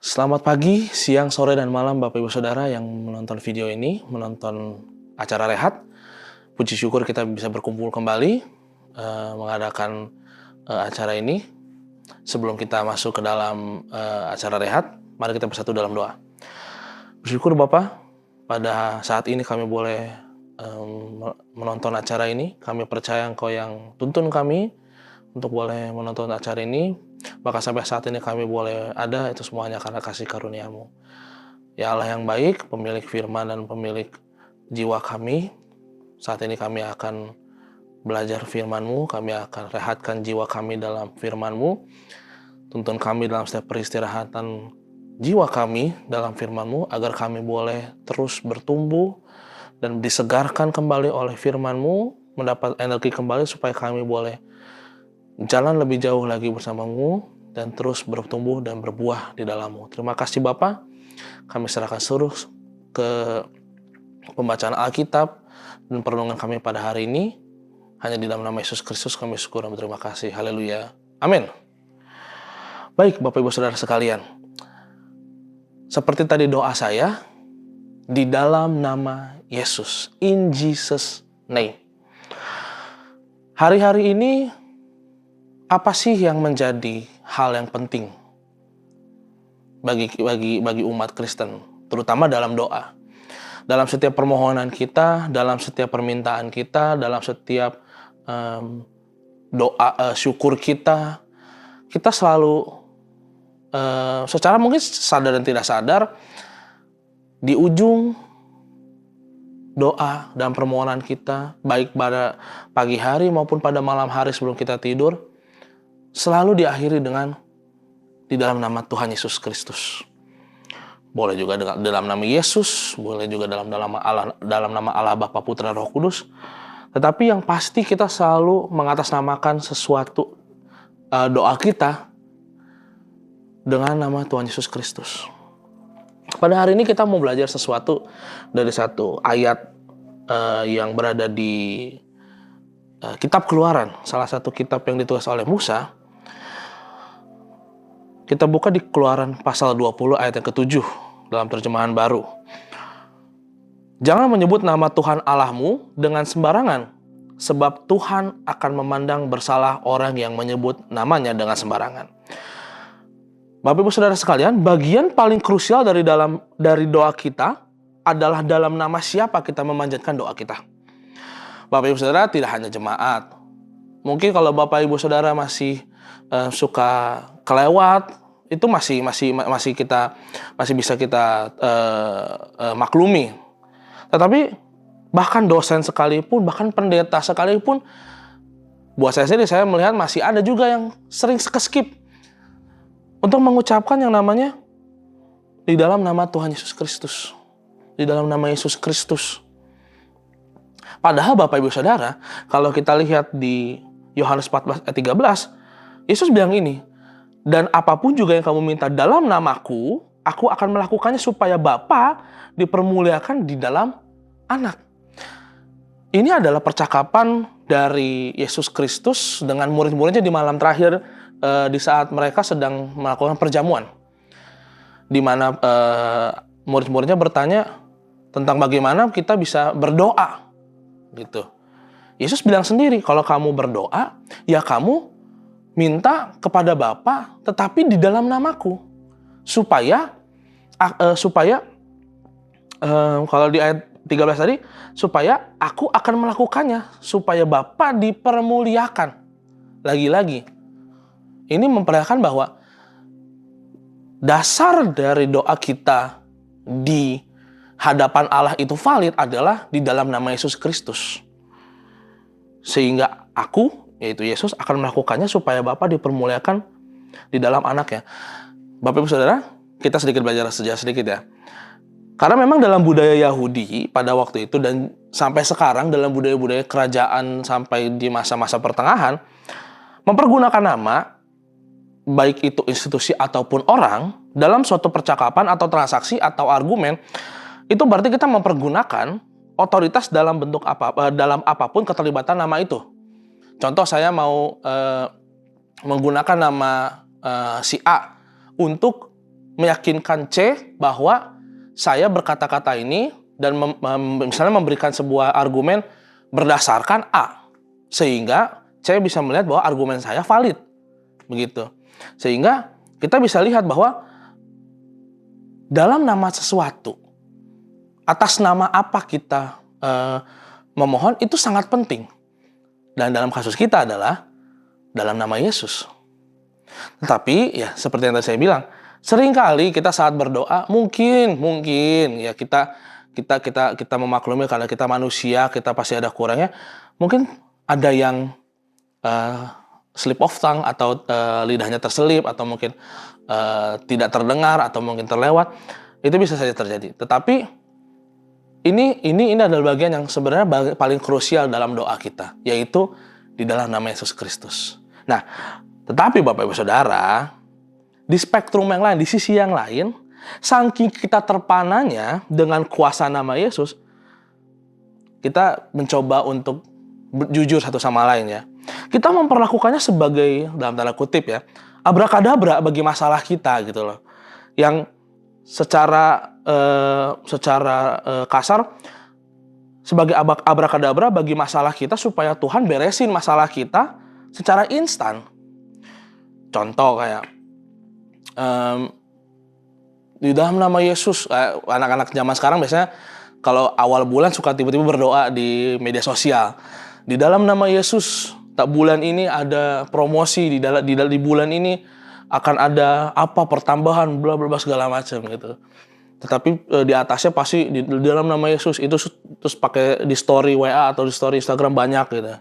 Selamat pagi, siang, sore, dan malam Bapak Ibu Saudara yang menonton video ini, menonton acara Rehat. Puji syukur kita bisa berkumpul kembali mengadakan acara ini. Sebelum kita masuk ke dalam acara Rehat, mari kita bersatu dalam doa. Bersyukur Bapak, pada saat ini kami boleh menonton acara ini. Kami percaya Engkau yang tuntun kami untuk boleh menonton acara ini. Maka sampai saat ini kami boleh ada, itu semuanya karena kasih karunia-Mu. Ya Allah yang baik, pemilik firman dan pemilik jiwa kami, saat ini kami akan belajar firman-Mu, kami akan rehatkan jiwa kami dalam firman-Mu, tuntun kami dalam setiap peristirahatan jiwa kami dalam firman-Mu, agar kami boleh terus bertumbuh dan disegarkan kembali oleh firman-Mu, mendapat energi kembali supaya kami boleh jalan lebih jauh lagi bersama-Mu dan terus bertumbuh dan berbuah di dalam-Mu. Terima kasih Bapa. Kami serahkan seluruh ke pembacaan Alkitab dan perenungan kami pada hari ini. Hanya di dalam nama Yesus Kristus kami syukur dan berterima kasih. Haleluya. Amin. Baik Bapak Ibu Saudara sekalian. Seperti tadi doa saya, di dalam nama Yesus. In Jesus' name. Hari-hari ini apa sih yang menjadi hal yang penting bagi umat Kristen, terutama dalam doa? Dalam setiap permohonan kita, dalam setiap permintaan kita, dalam setiap doa syukur kita selalu secara mungkin sadar dan tidak sadar, di ujung doa dan permohonan kita, baik pada pagi hari maupun pada malam hari sebelum kita tidur, selalu diakhiri dengan di dalam nama Tuhan Yesus Kristus. Boleh juga dalam nama Yesus, boleh juga dalam nama Allah Bapa, Putra, Roh Kudus. Tetapi yang pasti kita selalu mengatasnamakan sesuatu doa kita dengan nama Tuhan Yesus Kristus. Pada hari ini kita mau belajar sesuatu dari satu ayat yang berada di kitab Keluaran, salah satu kitab yang ditulis oleh Musa. Kita buka di Keluaran pasal 20 ayat yang ke-7 dalam terjemahan baru. Jangan menyebut nama Tuhan Allahmu dengan sembarangan, sebab Tuhan akan memandang bersalah orang yang menyebut namanya dengan sembarangan. Bapak Ibu Saudara sekalian, bagian paling krusial dari doa kita adalah dalam nama siapa kita memanjatkan doa kita. Bapak Ibu Saudara, tidak hanya jemaat. Mungkin kalau Bapak Ibu Saudara masih suka kelewat, itu masih bisa kita maklumi. Tetapi bahkan dosen sekalipun, bahkan pendeta sekalipun, buat saya sendiri, saya melihat masih ada juga yang sering skip untuk mengucapkan yang namanya di dalam nama Tuhan Yesus Kristus, di dalam nama Yesus Kristus. Padahal Bapak Ibu Saudara, kalau kita lihat di Yohanes 14 ayat 13, Yesus bilang ini, dan apapun juga yang kamu minta dalam namaku, aku akan melakukannya supaya Bapa dipermuliakan di dalam anak. Ini adalah percakapan dari Yesus Kristus dengan murid-muridnya di malam terakhir, di saat mereka sedang melakukan perjamuan, di mana murid-muridnya bertanya tentang bagaimana kita bisa berdoa, gitu. Yesus bilang sendiri, kalau kamu berdoa, ya kamu minta kepada Bapa, tetapi di dalam namaku, supaya kalau di ayat 13 tadi, supaya aku akan melakukannya, supaya Bapa dipermuliakan. Lagi-lagi, ini memperlihatkan bahwa dasar dari doa kita di hadapan Allah itu valid adalah di dalam nama Yesus Kristus. Sehingga aku, yaitu Yesus, akan melakukannya supaya Bapa dipermuliakan di dalam anaknya. Bapak Ibu Saudara, kita sedikit belajar sejarah sedikit ya. Karena memang dalam budaya Yahudi pada waktu itu dan sampai sekarang dalam budaya-budaya kerajaan sampai di masa-masa pertengahan, mempergunakan nama, baik itu institusi ataupun orang, dalam suatu percakapan atau transaksi atau argumen, itu berarti kita mempergunakan otoritas dalam bentuk dalam apapun keterlibatan nama itu. Contoh, saya mau menggunakan nama si A untuk meyakinkan C bahwa saya berkata-kata ini dan misalnya memberikan sebuah argumen berdasarkan A, sehingga C bisa melihat bahwa argumen saya valid, begitu. Sehingga kita bisa lihat bahwa dalam nama sesuatu, atas nama apa kita memohon itu sangat penting. Dan dalam kasus kita adalah dalam nama Yesus. Tetapi ya seperti yang tadi saya bilang, seringkali kita saat berdoa mungkin ya kita memaklumi karena kita manusia, kita pasti ada kurangnya. Mungkin ada yang slip of tongue atau lidahnya terselip atau mungkin tidak terdengar atau mungkin terlewat. Itu bisa saja terjadi. Tetapi ini adalah bagian yang sebenarnya paling krusial dalam doa kita, yaitu di dalam nama Yesus Kristus. Nah, tetapi Bapak Ibu Saudara, di spektrum yang lain, di sisi yang lain, saking kita terpananya dengan kuasa nama Yesus, kita mencoba untuk jujur satu sama lain ya. Kita memperlakukannya sebagai, dalam tanda kutip ya, abrakadabra bagi masalah kita gitu loh. Yang secara kasar sebagai abrakadabra bagi masalah kita supaya Tuhan beresin masalah kita secara instan. Contoh kayak di dalam nama Yesus, anak-anak zaman sekarang biasanya kalau awal bulan suka tiba-tiba berdoa di media sosial. Di dalam nama Yesus, bulan ini ada promosi, di bulan ini akan ada apa pertambahan bla bla segala macam gitu. Tetapi di atasnya pasti di dalam nama Yesus itu terus pakai di story WA atau di story Instagram banyak gitu.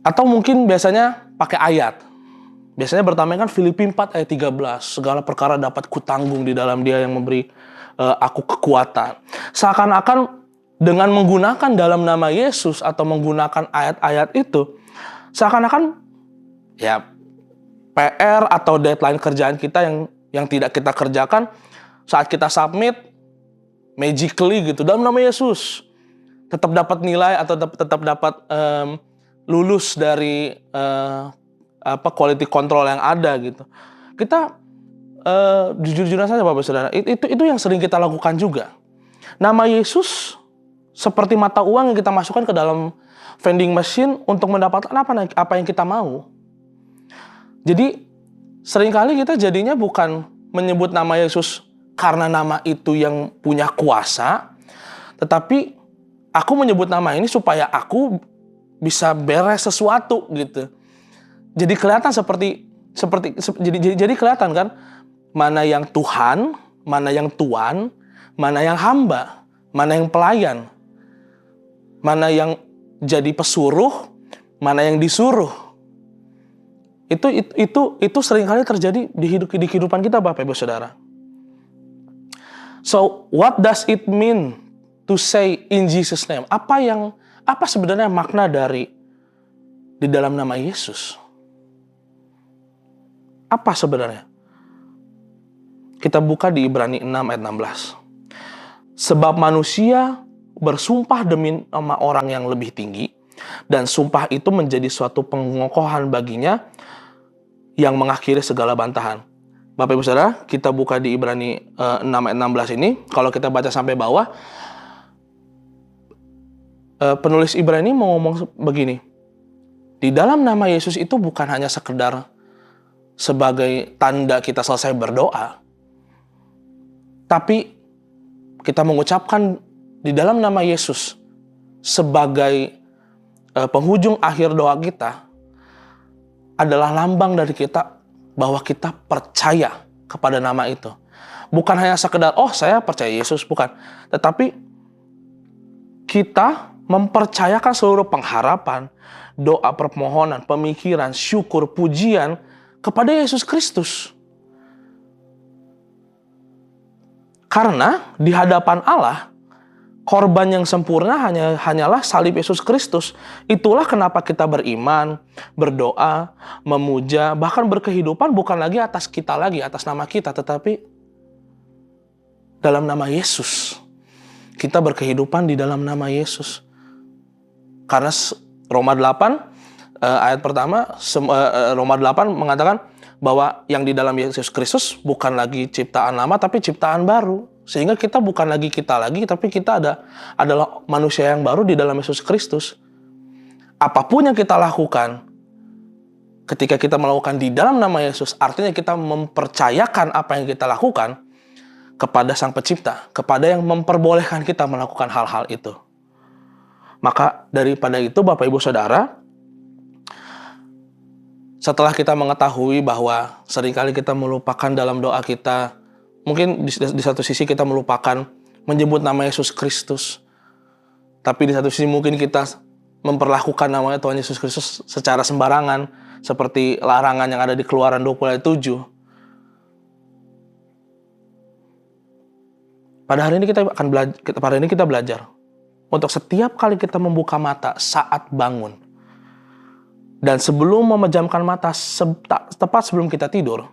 Atau mungkin biasanya pakai ayat. Biasanya bertamanya kan Filipi 4 ayat 13. Segala perkara dapat kutanggung di dalam Dia yang memberi aku kekuatan. Seakan-akan dengan menggunakan dalam nama Yesus atau menggunakan ayat-ayat itu, seakan-akan ya PR atau deadline kerjaan kita yang tidak kita kerjakan saat kita submit magically gitu dalam nama Yesus tetap dapat nilai atau tetap dapat lulus dari quality control yang ada gitu. Kita jujur-jujuran saja Bapak Saudara, itu yang sering kita lakukan juga. Nama Yesus seperti mata uang yang kita masukkan ke dalam vending machine untuk mendapatkan apa yang kita mau. Jadi seringkali kita jadinya bukan menyebut nama Yesus karena nama itu yang punya kuasa, tetapi aku menyebut nama ini supaya aku bisa beres sesuatu gitu. Jadi kelihatan jadi kelihatan kan mana yang Tuhan, mana yang tuan, mana yang hamba, mana yang pelayan, mana yang jadi pesuruh, mana yang disuruh. Itu seringkali terjadi di kehidupan kita Bapak Ibu Saudara. So, what does it mean to say in Jesus name? Apa sebenarnya makna dari di dalam nama Yesus? Apa sebenarnya? Kita buka di Ibrani 6 ayat 16. Sebab manusia bersumpah demi nama orang yang lebih tinggi, dan sumpah itu menjadi suatu pengokohan baginya yang mengakhiri segala bantahan. Bapak Ibu Saudara, kita buka di Ibrani 6 ayat 16 ini. Kalau kita baca sampai bawah, penulis Ibrani mau ngomong begini. Di dalam nama Yesus itu bukan hanya sekedar sebagai tanda kita selesai berdoa, tapi kita mengucapkan di dalam nama Yesus sebagai penghujung akhir doa kita adalah lambang dari kita bahwa kita percaya kepada nama itu. Bukan hanya sekedar, saya percaya Yesus, bukan. Tetapi kita mempercayakan seluruh pengharapan, doa permohonan, pemikiran, syukur, pujian kepada Yesus Kristus. Karena di hadapan Allah, korban yang sempurna hanyalah salib Yesus Kristus. Itulah kenapa kita beriman, berdoa, memuja, bahkan berkehidupan bukan lagi atas kita lagi, atas nama kita, tetapi dalam nama Yesus. Kita berkehidupan di dalam nama Yesus. Karena Roma 8 ayat pertama, Roma 8 mengatakan bahwa yang di dalam Yesus Kristus bukan lagi ciptaan lama tapi ciptaan baru. Sehingga kita bukan lagi kita lagi, tapi kita adalah manusia yang baru di dalam Yesus Kristus. Apapun yang kita lakukan, ketika kita melakukan di dalam nama Yesus, artinya kita mempercayakan apa yang kita lakukan kepada Sang Pencipta, kepada yang memperbolehkan kita melakukan hal-hal itu. Maka daripada itu, Bapak Ibu Saudara, setelah kita mengetahui bahwa seringkali kita melupakan dalam doa kita, mungkin di satu sisi kita melupakan menyebut nama Yesus Kristus, tapi di satu sisi mungkin kita memperlakukan namanya Tuhan Yesus Kristus secara sembarangan, seperti larangan yang ada di Keluaran 20 ayat 7. Pada hari ini kita belajar untuk setiap kali kita membuka mata saat bangun, dan sebelum memejamkan mata, tepat sebelum kita tidur,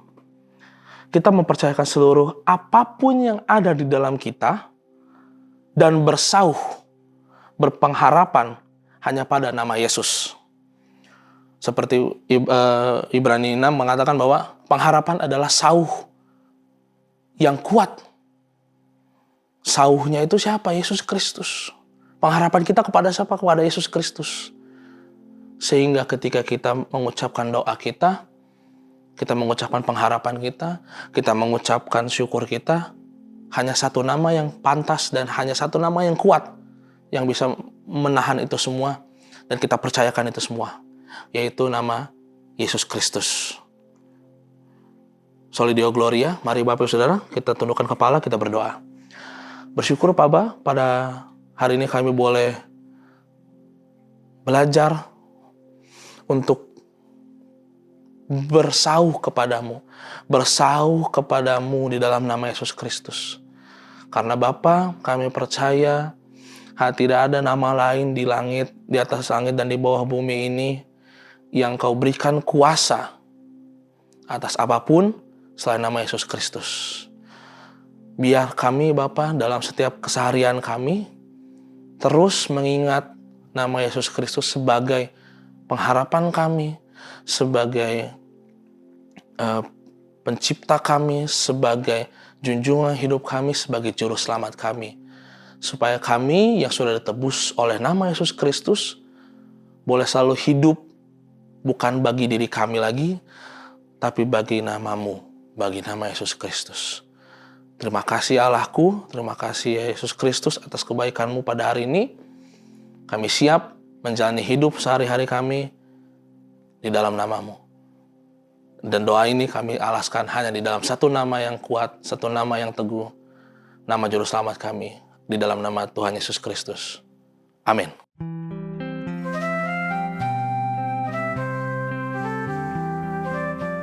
kita mempercayakan seluruh apapun yang ada di dalam kita dan berpengharapan hanya pada nama Yesus. Seperti Ibrani 6 mengatakan bahwa pengharapan adalah sauh yang kuat. Sauhnya itu siapa? Yesus Kristus. Pengharapan kita kepada siapa? Kepada Yesus Kristus. Sehingga ketika kita mengucapkan doa kita mengucapkan pengharapan kita mengucapkan syukur kita, hanya satu nama yang pantas dan hanya satu nama yang kuat yang bisa menahan itu semua dan kita percayakan itu semua, yaitu nama Yesus Kristus. Soli Deo Gloria. Mari Bapak Ibu Saudara, kita tundukkan kepala, kita berdoa. Bersyukur Bapa, pada hari ini kami boleh belajar untuk bersauh kepadamu di dalam nama Yesus Kristus. Karena Bapa, kami percaya tidak ada nama lain di langit, di atas langit dan di bawah bumi ini yang Kau berikan kuasa atas apapun selain nama Yesus Kristus. Biar kami Bapa dalam setiap keseharian kami terus mengingat nama Yesus Kristus sebagai pengharapan kami, sebagai pencipta kami, sebagai junjungan hidup kami, sebagai juru selamat kami. Supaya kami yang sudah ditebus oleh nama Yesus Kristus boleh selalu hidup bukan bagi diri kami lagi, tapi bagi nama-Mu, bagi nama Yesus Kristus. Terima kasih Allahku, terima kasih Yesus Kristus atas kebaikan-Mu pada hari ini. Kami siap menjalani hidup sehari-hari kami di dalam nama-Mu. Dan doa ini kami alaskan hanya di dalam satu nama yang kuat, satu nama yang teguh, nama Juru Selamat kami, di dalam nama Tuhan Yesus Kristus. Amin.